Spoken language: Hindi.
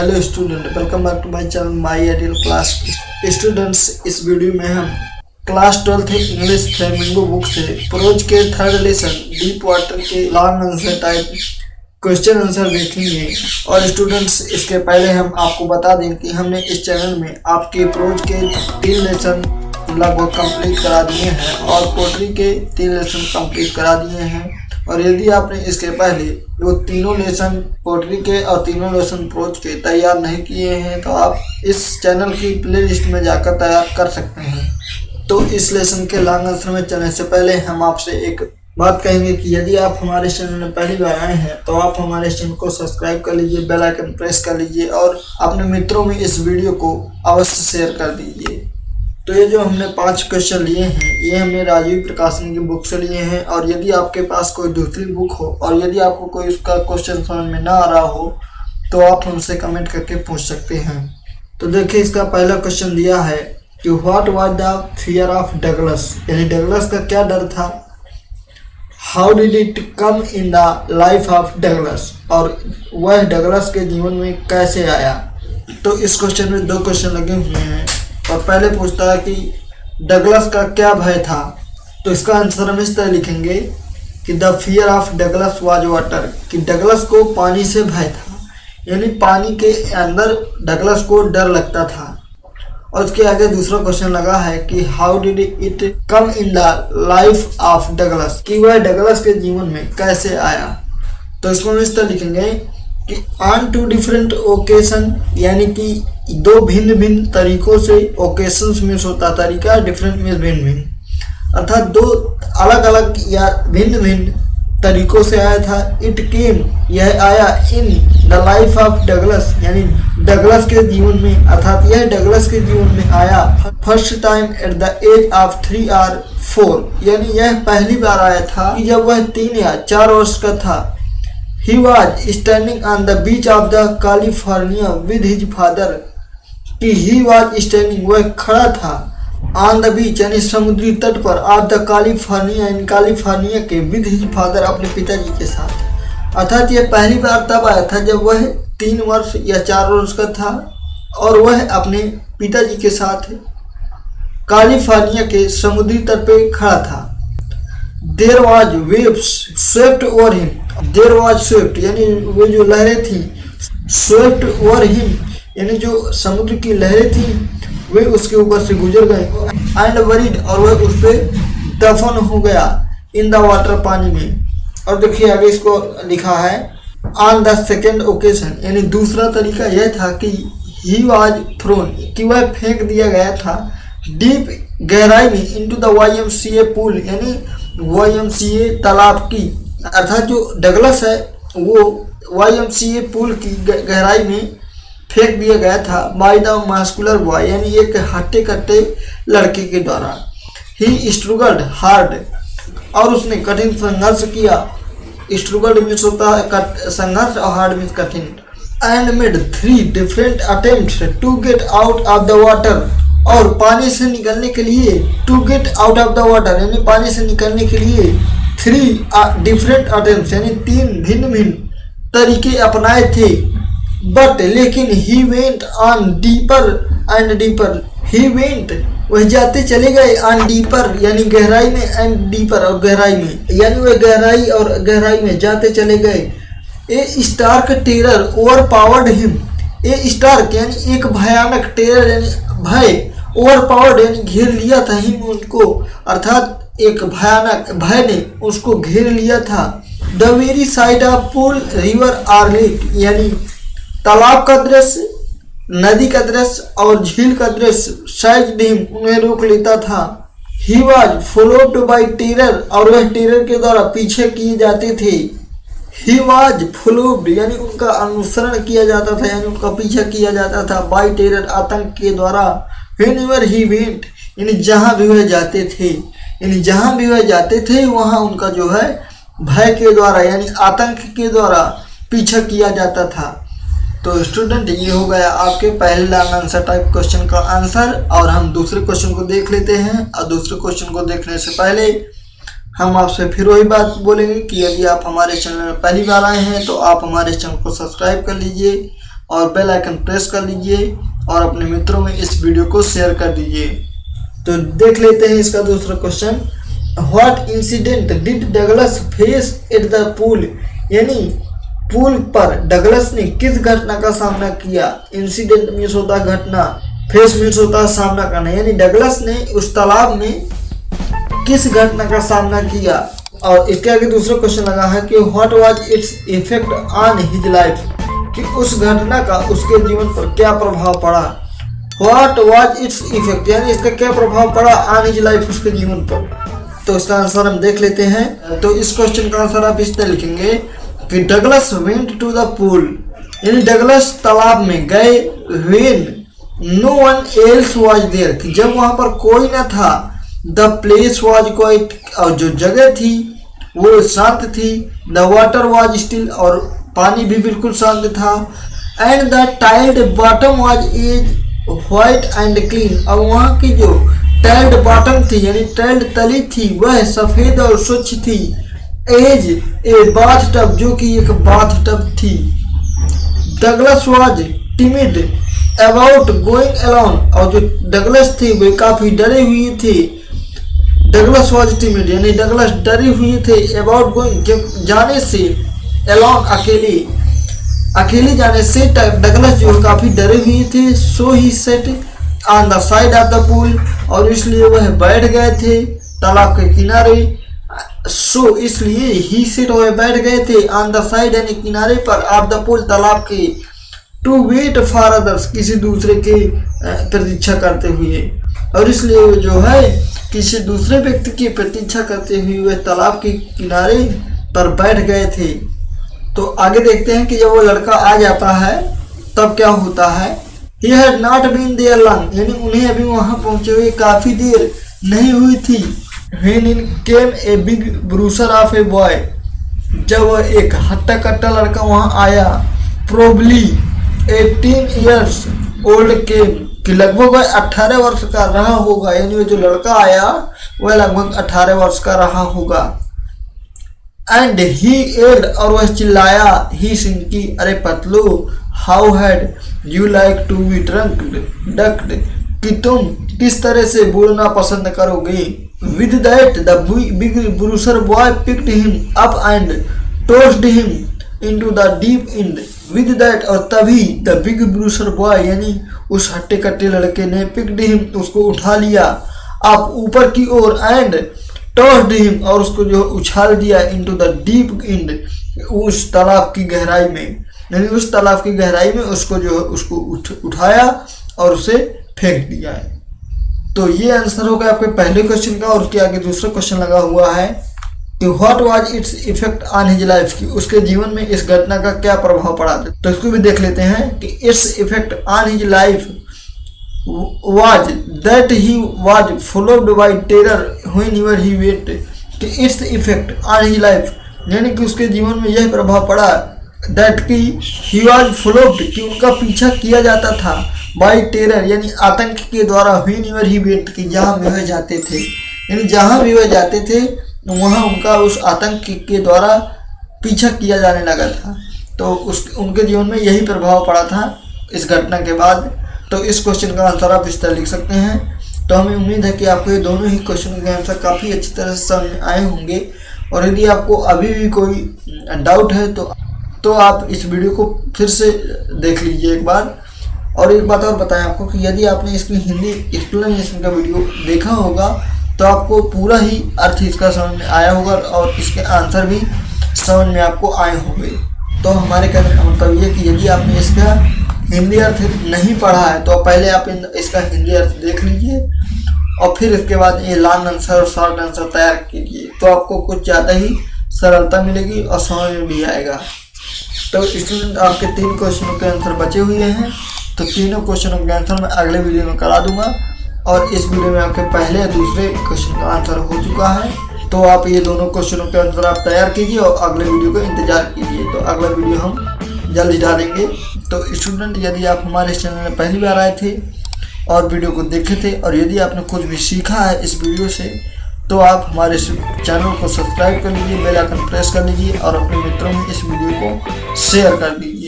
Hello student, welcome back to my channel my ideal class. Students, इस वीडियो में हम class 12th English Flamingo book से प्रोज के थर्ड लेसन डीप वाटर के long answer type question answer देखेंगे। और स्टूडेंट्स, इसके पहले हम आपको बता दें कि हमने इस चैनल में आपके प्रोज के 3 लेसन लगभग कंप्लीट करा दिए हैं और पोट्री के 3 लेसन कंप्लीट करा दिए हैं। और यदि आपने इसके पहले वो तीनों लेसन पोट्री के और तीनों लेसन प्रोज के तैयार नहीं किए हैं तो आप इस चैनल की प्लेलिस्ट में जाकर तैयार कर सकते हैं। तो इस लेसन के लॉन्ग आंसर में चलने से पहले हम आपसे एक बात कहेंगे कि यदि आप हमारे चैनल में पहली बार आए हैं तो आप हमारे चैनल को सब्सक्राइब कर लीजिए, बेल आइकन प्रेस कर लीजिए और अपने मित्रों में इस वीडियो को अवश्य शेयर कर दीजिए। तो ये जो हमने 5 क्वेश्चन लिए हैं ये हमने राजीव प्रकाशन की बुक से लिए हैं। और यदि आपके पास कोई दूसरी बुक हो और यदि आपको कोई उसका क्वेश्चन समझ में ना आ रहा हो तो आप हमसे कमेंट करके पूछ सकते हैं। तो देखिए, इसका पहला क्वेश्चन दिया है कि what was the fear of Douglas, यानी डगलस का क्या डर था। How did it come in the life of Douglas, और वह डगलस के जीवन में कैसे आया। तो इस क्वेश्चन में 2 क्वेश्चन लगे हुए हैं और पहले पूछता है कि डगलस का क्या भय था। तो इसका आंसर हम इस तरह लिखेंगे कि the fear of Douglas was water, कि डगलस को पानी से भय था, यानी पानी के अंदर डगलस को डर लगता था। और उसके आगे दूसरा क्वेश्चन लगा है कि how did it come in the life of Douglas, कि वह डगलस के जीवन में कैसे आया। तो इसको हम इस तरह लिखेंगे कि ऑन 2 डिफरेंट ओकेशन, यानी कि 2 भिन्न भिन्न तरीकों से, ओकेशंस मीन्स होता तरीका, डिफरेंट मीन्स भिन्न भिन्न, अर्थात 2 अलग अलग या भिन्न भिन्न तरीकों से आया था। इट केम, यह आया, in the life of Douglas, यानी डगलस के जीवन में, अर्थात यह डगलस के जीवन में आया first time at the age of 3 or 4, यानी यह पहली बार आया था कि जब वह 3 या 4 वर्ष का था। He was standing on the beach of the California with his father, कि he was standing, वह खड़ा था, on the beach यानी समुद्री तट पर, of the California यानी कैलिफोर्निया के, with his father अपने पिताजी के साथ। अर्थात यह पहली बार तब आया था जब वह 3 वर्ष या 4 वर्ष का था और वह अपने पिताजी के साथ कैलिफोर्निया के समुद्री तट पे खड़ा था। There was waves swept over him, there was swept यानी वो जो लहरें थी, swept over him यानी जो समुद्र की लहरें थी वे उसके ऊपर से गुजर गए। एंड वरीड, और वह उस पर दफन हो गया, इन द वाटर, पानी में। और देखिए आगे इसको लिखा है ऑन द सेकेंड ओकेशन, यानी दूसरा तरीका यह था कि ही वाज थ्रोन, कि वह फेंक दिया गया था डीप, गहराई में, इनटू द YMCA पूल, यानी YMCA तालाब की, अर्थात जो डगलस है वो YMCA पूल की गहराई में फेंक दिया गया था बाय द मास्कुलर बॉय, यानी एक हट्टे कट्टे लड़के के द्वारा। ही स्ट्रगल्ड हार्ड, और उसने कठिन संघर्ष किया। स्ट्रगल्ड मीन्स होता है संघर्ष और हार्ड मीन्स कठिन। And made 3 different attempts to get out of the water, और पानी से निकलने के लिए, to get out of the water यानी पानी से निकलने के लिए 3 डिफरेंट अटेम्प्ट्स यानी 3 भिन्न भिन्न तरीके अपनाए थे। बट लेकिन he went on deeper and deeper, he went वह जाते चले गए, ऑन डीपर यानी गहराई में, एंड डीपर और गहराई में, यानी वह गहराई और गहराई में जाते चले गए। A stark terror overpowered him, a stark यानी एक भयानक, टेरर यानी भय, ओवर पावर्ड यानी घेर लिया था हिम उनको, अर्थात एक भयानक भय ने उसको घेर लिया था। The very side of pool, river और लेक, यानी तालाब का दृश्य, नदी का दृश्य और झील का दृश्य शायद भी उन्हें रोक लेता था। He was followed by terror, और वह टेरर के द्वारा पीछे किए जाते थे। ही वॉज फॉलोड यानी उनका अनुसरण किया जाता था, यानी उनका पीछा किया जाता था, बाई टेरर आतंक के द्वारा। व्हेनेवर ही वेंट यानी जहाँ भी वह जाते थे, यानी जहाँ भी वह जाते थे वहाँ उनका जो है भय के द्वारा यानी आतंक के द्वारा पीछा किया जाता था। तो स्टूडेंट, ये हो गया आपके पहले लॉन्ग आंसर टाइप क्वेश्चन का आंसर। और हम दूसरे क्वेश्चन को देख लेते हैं। और दूसरे क्वेश्चन को देखने से पहले हम आपसे फिर वही बात बोलेंगे कि यदि आप हमारे चैनल में पहली बार आए हैं तो आप हमारे चैनल को सब्सक्राइब कर लीजिए, और बेल आइकन प्रेस कर लीजिए और अपने मित्रों में इस वीडियो को शेयर कर दीजिए। तो देख लेते हैं इसका दूसरा question. What incident did Douglas face at the pool, यानी पूल पर डगलस ने किस घटना का सामना किया। इंसिडेंट मीन्स होता है घटना, फेस मीन्स होता है सामना करना, यानी डगलस ने उस तालाब में किस घटना का सामना किया। और इसके आगे दूसरा क्वेश्चन लगा है कि what was its effect on his life, कि उस घटना का उसके जीवन पर क्या प्रभाव पड़ा। व्हाट वाज इट्स इफेक्ट, यानी इसका क्या प्रभाव पड़ा ऑन हिज लाइफ, उसके जीवन पर। तो इसका आंसर हम देख लेते हैं। तो इस क्वेश्चन का आंसर आप इस तरह लिखेंगे कि Douglas went to the pool, यानी डगलस तालाब में गए। When no one else was there, कि जब वहां पर कोई न था। द प्लेस वाज क्वाइट, और जो जगह थी वो शांत थी। द वाटर वाज स्टिल, और पानी भी बिल्कुल शांत था। And the tiled bottom was as white and clean, और वहाँ की जो टाइल्ड बॉटम थी यानी टाइल्ड तली थी वह सफेद और स्वच्छ थी। एज ए बाथ टब, जो कि एक बाथ टब थी। Douglas was timid about going alone, और जो डगलस थे वे काफी डरे हुए थे। डगलस वाज टिमिड, यानी डगलस डरे हुए थे अबाउट गोइंग, जाने से, अलोन अकेले जाने से डगलस जो काफी डरे हुए थे। So he sat on the side of the pool, और इसलिए वह बैठ गए थे तालाब के किनारे। सो इसलिए ही सेट, वह बैठ गए थे ऑन द साइड यानी किनारे पर, ऑफ द पूल तालाब के। टू वेट फॉर अदर्स, किसी दूसरे के प्रतीक्षा करते हुए, और इसलिए वो जो है किसी दूसरे व्यक्ति की प्रतीक्षा करते हुए वह तालाब के किनारे पर बैठ गए थे। तो आगे देखते हैं कि जब वो लड़का आ जाता है तब क्या होता है। He had not been there long, यानी उन्हें अभी वहां पहुंचे हुए काफी देर नहीं हुई थी। When in came a big bruiser of a boy, जब वह एक हट्टा कट्टा लड़का वहां आया। Probably 18 years old came, कि लगभग वह 18 वर्ष का रहा होगा, यानी वो जो लड़का आया वह लगभग 18 वर्ष का रहा होगा। एंड ही एल्ड, और वह चिल्लाया, ही सिंकी, अरे पतलू, how had you like to be ducked, कि तुम किस तरह से बोलना पसंद करोगे। With that the big bruiser boy picked him up and tossed him into the deep end. With that, और तभी द बिग ब्रूसर बॉय, यानी उस हट्टे कट्टे लड़के ने पिक्ड हिम, उसको उठा लिया, आप ऊपर की ओर, एंड टॉस्ड हिम, और उसको जो उछाल दिया, इनटू द डीप एंड, उस तालाब की गहराई में, यानी उस तालाब की गहराई में उसको जो उसको उठाया और उसे फेंक दिया है। तो ये आंसर होगा आपके पहले क्वेश्चन का। और उसके आगे दूसरा क्वेश्चन लगा हुआ है कि what was its effect on his life, की उसके जीवन में इस घटना का क्या प्रभाव पड़ा। तो इसको भी देख लेते हैं कि its effect on his life was that he was followed by terror whenever he went, कि its effect on his life, यानी कि उसके जीवन में यह प्रभाव पड़ा that कि he was followed, कि उनका पीछा किया जाता था, by terror यानी आतंक के द्वारा, whenever he went, कि जहाँ भी वह जाते थे, यानी जहाँ भी वह जाते थे वहाँ उनका उस आतंक के द्वारा पीछा किया जाने लगा था। तो उनके जीवन में यही प्रभाव पड़ा था इस घटना के बाद। तो इस क्वेश्चन का आंसर आप इस तरह लिख सकते हैं। तो हमें उम्मीद है कि आपको ये दोनों ही क्वेश्चन के आंसर काफ़ी अच्छी तरह से समझ आए होंगे। और यदि आपको अभी भी कोई डाउट है तो आप इस वीडियो को फिर से देख लीजिए एक बार। और एक बात और बताएं आपको कि यदि आपने इसकी हिंदी एक्सप्लेनेशन का वीडियो देखा होगा तो आपको पूरा ही अर्थ इसका समझ में आया होगा और इसके आंसर भी समझ में आपको आए होंगे। तो हमारे कहने का मतलब ये कि यदि आपने इसका हिंदी अर्थ नहीं पढ़ा है तो पहले आप इसका हिंदी अर्थ देख लीजिए और फिर इसके बाद ये लॉन्ग आंसर और शॉर्ट आंसर तैयार कीजिए, तो आपको कुछ ज़्यादा ही सरलता मिलेगी और समझ में भी आएगा। तो स्टूडेंट, आपके 3 क्वेश्चनों के आंसर बचे हुए हैं, तो तीनों क्वेश्चनों के आंसर मैं अगले वीडियो में करा दूंगा। और इस वीडियो में आपके पहले या दूसरे क्वेश्चन का आंसर हो चुका है, तो आप ये दोनों क्वेश्चनों के आंसर आप तैयार कीजिए और अगले वीडियो का इंतजार कीजिए। तो अगला वीडियो हम जल्दी डालेंगे। तो स्टूडेंट, यदि आप हमारे इस चैनल में पहली बार आए थे और वीडियो को देखे थे और यदि आपने कुछ भी सीखा है इस वीडियो से, तो आप हमारे चैनल को सब्सक्राइब कर लीजिए, बेल आइकन प्रेस कर लीजिए और अपने मित्रों में इस वीडियो को शेयर कर दीजिए।